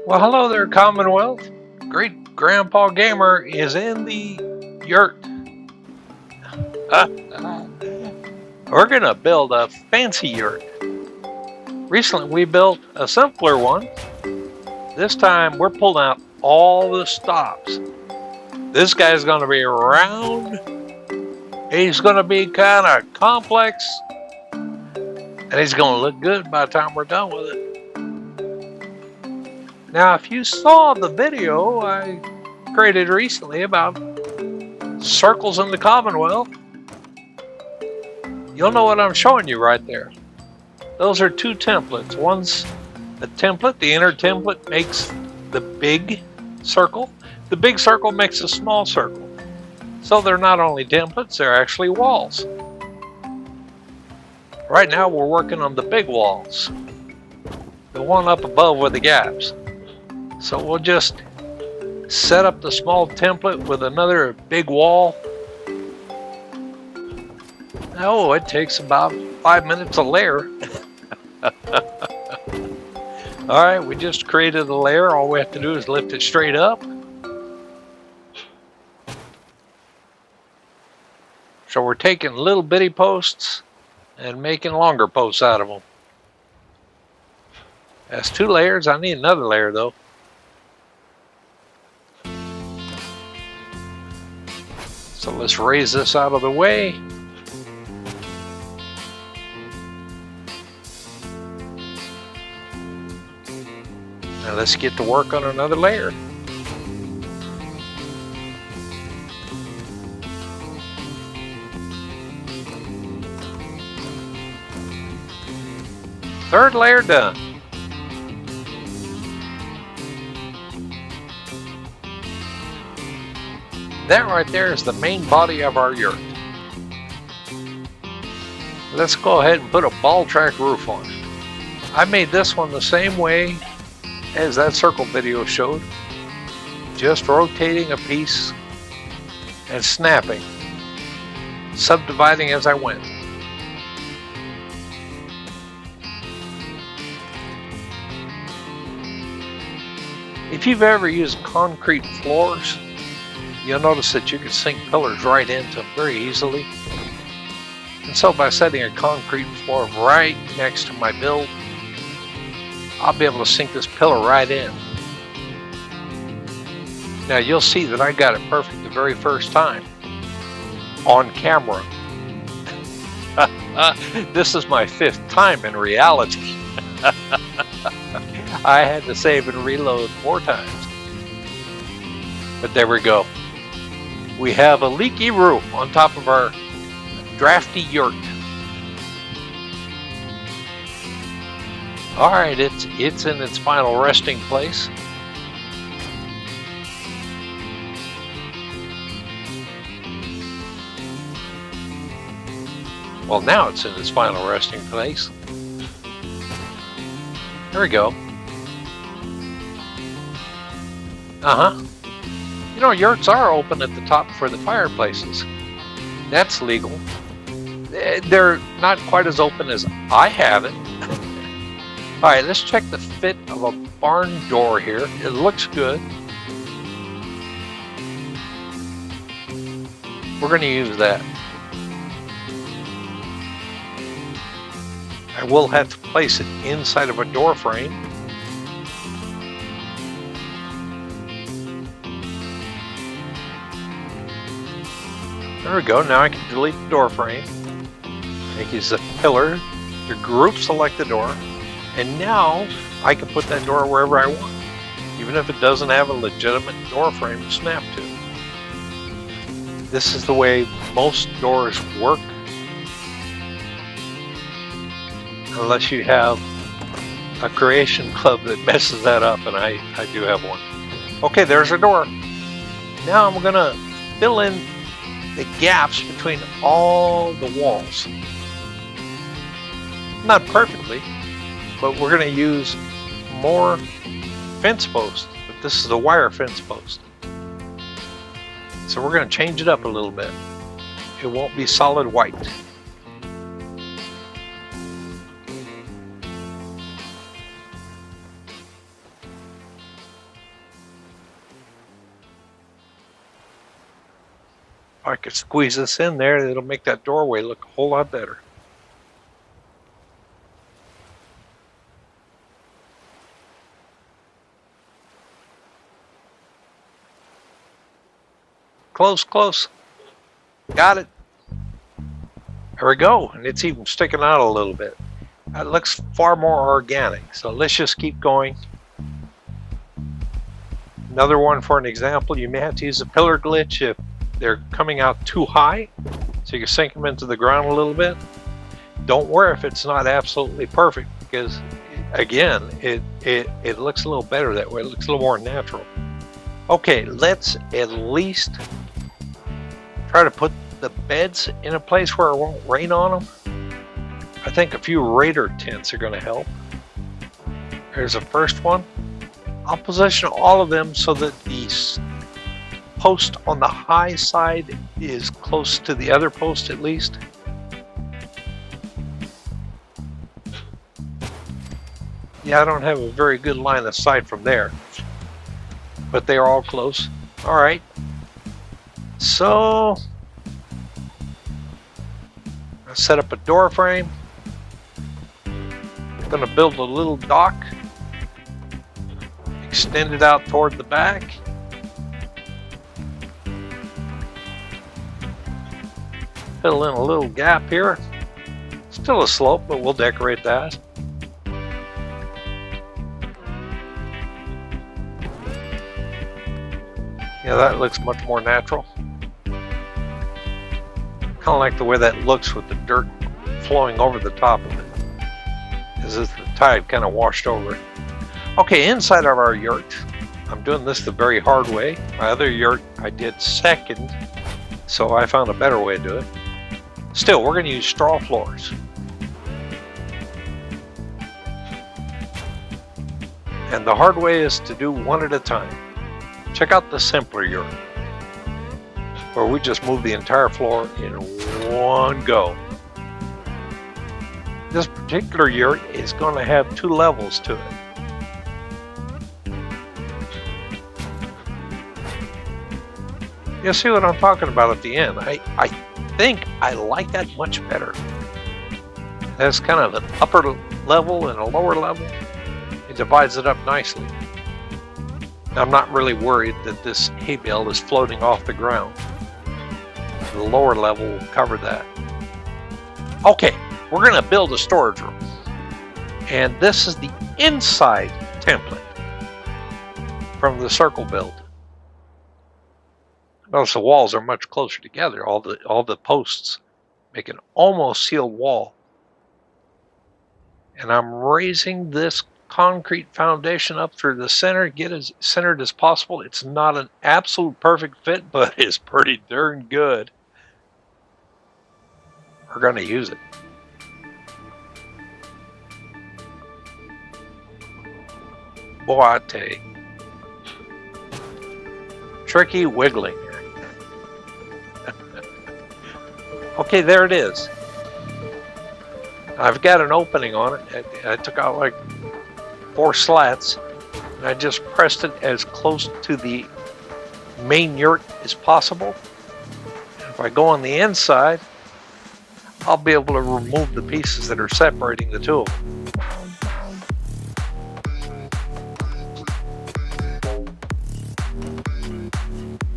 Well, hello there, Commonwealth. Great Grandpa Gamer is in the yurt. We're gonna build a fancy yurt. Recently we built a simpler one. This time we're pulling out all the stops. This guy's gonna be round. He's gonna be kind of complex. And he's gonna look good by the time we're done with it. Now, if you saw the video I created recently about circles in the Commonwealth, you'll know what I'm showing you right there. Those are two templates. One's a template. The inner template makes the big circle. The big circle makes a small circle. So they're not only templates, they're actually walls. Right now we're working on the big walls. The one up above with the gaps. So we'll just set up the small template with another big wall. Oh, it takes about 5 minutes a layer. All right, we just created a layer. All we have to do is lift it straight up. So we're taking little bitty posts and making longer posts out of them. That's 2 layers. I need another layer though. So let's raise this out of the way. Now let's get to work on another layer. Third layer done. That right there is the main body of our yurt. Let's go ahead and put a ball track roof on it. I made this one the same way as that circle video showed. Just rotating a piece and snapping, subdividing as I went. If you've ever used concrete floors, you'll notice that you can sink pillars right into them very easily. And so by setting a concrete floor right next to my build, I'll be able to sink this pillar right in. Now you'll see that I got it perfect the very first time on camera. This is my 5th time in reality. I had to save and reload 4 times. But there we go. We have a leaky roof on top of our drafty yurt. All right, it's in its final resting place. Well, now it's in its final resting place. There we go. You know, yurts are open at the top for the fireplaces. That's legal. They're not quite as open as I have it. All right, let's check the fit of a barn door here. It looks good. We're going to use that. I will have to place it inside of a door frame. There we go. Now I can delete the door frame. Make use of the pillar to group select the door. And now I can put that door wherever I want, even if it doesn't have a legitimate door frame to snap to. This is the way most doors work. Unless you have a creation club that messes that up, and I do have one. Okay, there's a door. Now I'm gonna fill in the gaps between all the walls. Not perfectly, but we're gonna use more fence posts, but this is a wire fence post. So we're gonna change it up a little bit. It won't be solid white. I could squeeze this in there, it'll make that doorway look a whole lot better. Close, close. Got it. There we go. And it's even sticking out a little bit. That looks far more organic. So let's just keep going. Another one for an example, you may have to use a pillar glitch if they're coming out too high. So you can sink them into the ground a little bit. Don't worry if it's not absolutely perfect, because again, it looks a little better that way. It looks a little more natural. Okay, let's at least try to put the beds in a place where it won't rain on them. I think a few raider tents are going to help. Here's the first one. I'll position all of them so that the post on the high side is close to the other post at least. Yeah, I don't have a very good line of sight from there, but they are all close. All right. So I'll set up a door frame. I'm going to build a little dock, extend it out toward the back. Fill in a little gap here. Still a slope, but we'll decorate that. Yeah, that looks much more natural. Kind of like the way that looks with the dirt flowing over the top of it, as if the tide kind of washed over it. Okay, inside of our yurt, I'm doing this the very hard way. My other yurt I did second, so I found a better way to do it. Still, we're going to use straw floors. And the hard way is to do one at a time. Check out the simpler yurt, where we just move the entire floor in one go. This particular yurt is going to have 2 levels to it. You'll see what I'm talking about at the end. I think I like that much better. That's kind of an upper level and a lower level. It divides it up nicely. I'm not really worried that this hay bale is floating off the ground. The lower level will cover that. Okay, we're going to build a storage room. And this is the inside template from the circle build. Notice the walls are much closer together. All the posts make an almost sealed wall. And I'm raising this concrete foundation up through the center, get as centered as possible. It's not an absolute perfect fit, but it's pretty darn good. We're going to use it. Boy, I tell you. Tricky wiggling. Okay, there it is. I've got an opening on it. I took out like 4 slats, and I just pressed it as close to the main yurt as possible. And if I go on the inside, I'll be able to remove the pieces that are separating the two of them.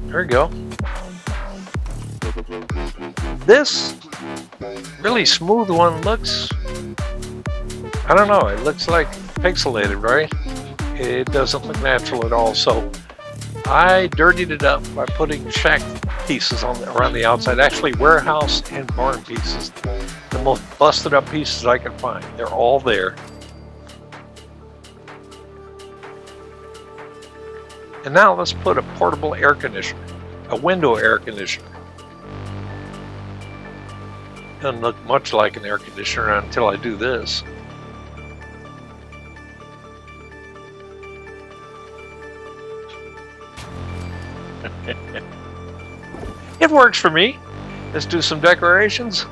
There we go. This really smooth one looks, I don't know, it looks like pixelated, right? It doesn't look natural at all. So I dirtied it up by putting shack pieces around the outside, actually warehouse and barn pieces, the most busted up pieces I can find. They're all there. And now let's put a portable air conditioner, a window air conditioner. Doesn't look much like an air conditioner until I do this. It works for me. Let's do some decorations.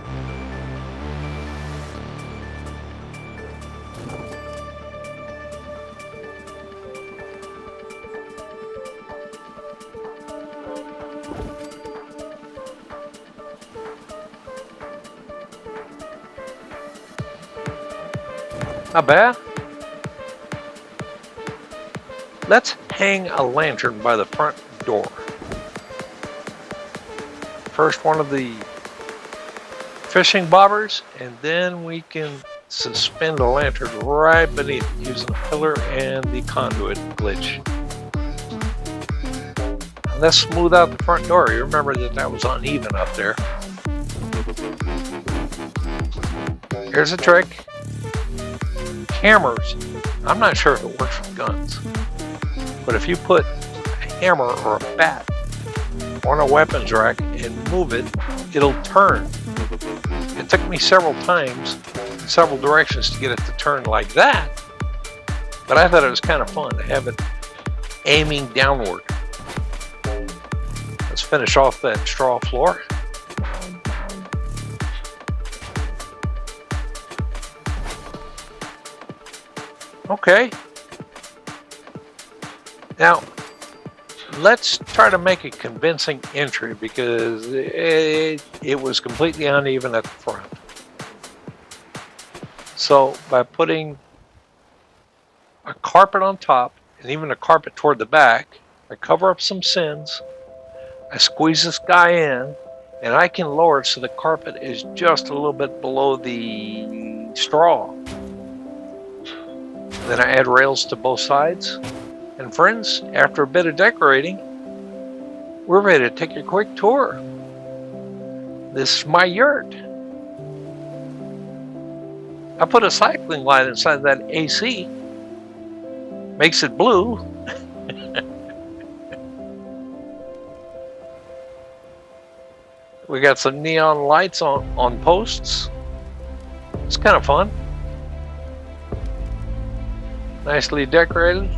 Not bad. Let's hang a lantern by the front door. First one of the fishing bobbers, and then we can suspend a lantern right beneath using a pillar and the conduit glitch. And let's smooth out the front door. You remember that was uneven up there. Here's a trick. Hammers. I'm not sure if it works with guns, but if you put a hammer or a bat on a weapons rack and move it, it'll turn. It took me several times in several directions to get it to turn like that, but I thought it was kind of fun to have it aiming downward. Let's finish off that straw floor. Okay. Now, let's try to make a convincing entry because it was completely uneven at the front. So by putting a carpet on top and even a carpet toward the back, I cover up some sins, I squeeze this guy in, and I can lower it so the carpet is just a little bit below the straw. Then I add rails to both sides. And friends, after a bit of decorating, we're ready to take a quick tour. This is my yurt. I put a cycling light inside that AC. Makes it blue. We got some neon lights on posts. It's kind of fun. Nicely decorated.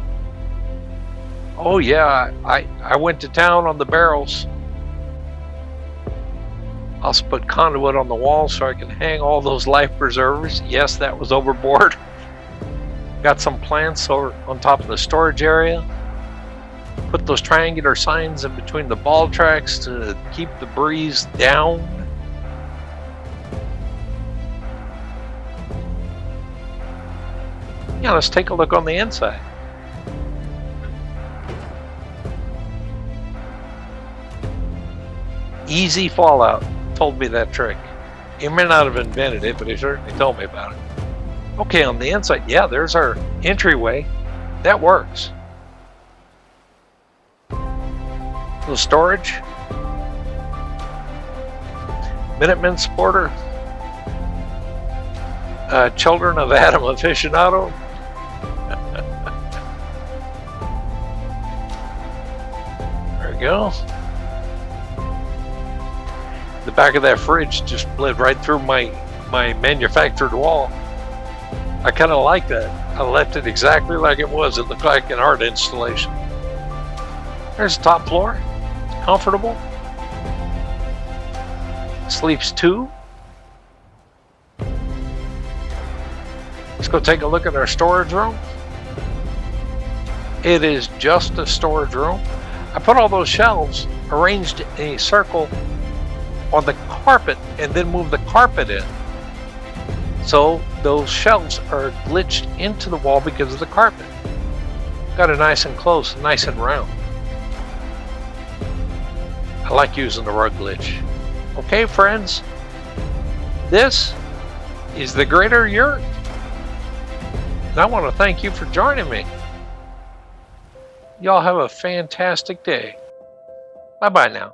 Oh yeah, I went to town on the barrels. Also put conduit on the wall so I can hang all those life preservers. Yes, that was overboard. Got some plants over on top of the storage area. Put those triangular signs in between the ball tracks to keep the breeze down. Yeah, let's take a look on the inside. Easy fallout told me that trick. He may not have invented it, but he certainly told me about it. Okay, on the inside, yeah, there's our entryway. That works. Little storage. Minutemen supporter. Children of Adam aficionado. There we go. The back of that fridge just bled right through my manufactured wall. I kind of like that. I left it exactly like it was. It looked like an art installation. There's the top floor. It's comfortable. Sleeps two. Let's go take a look at our storage room. It is just a storage room. I put all those shelves arranged in a circle on the carpet and then move the carpet in. So those shelves are glitched into the wall because of the carpet. Got it nice and close, nice and round. I like using the rug glitch. Okay, friends, this is the Greater Yurt. And I want to thank you for joining me. Y'all have a fantastic day. Bye-bye now.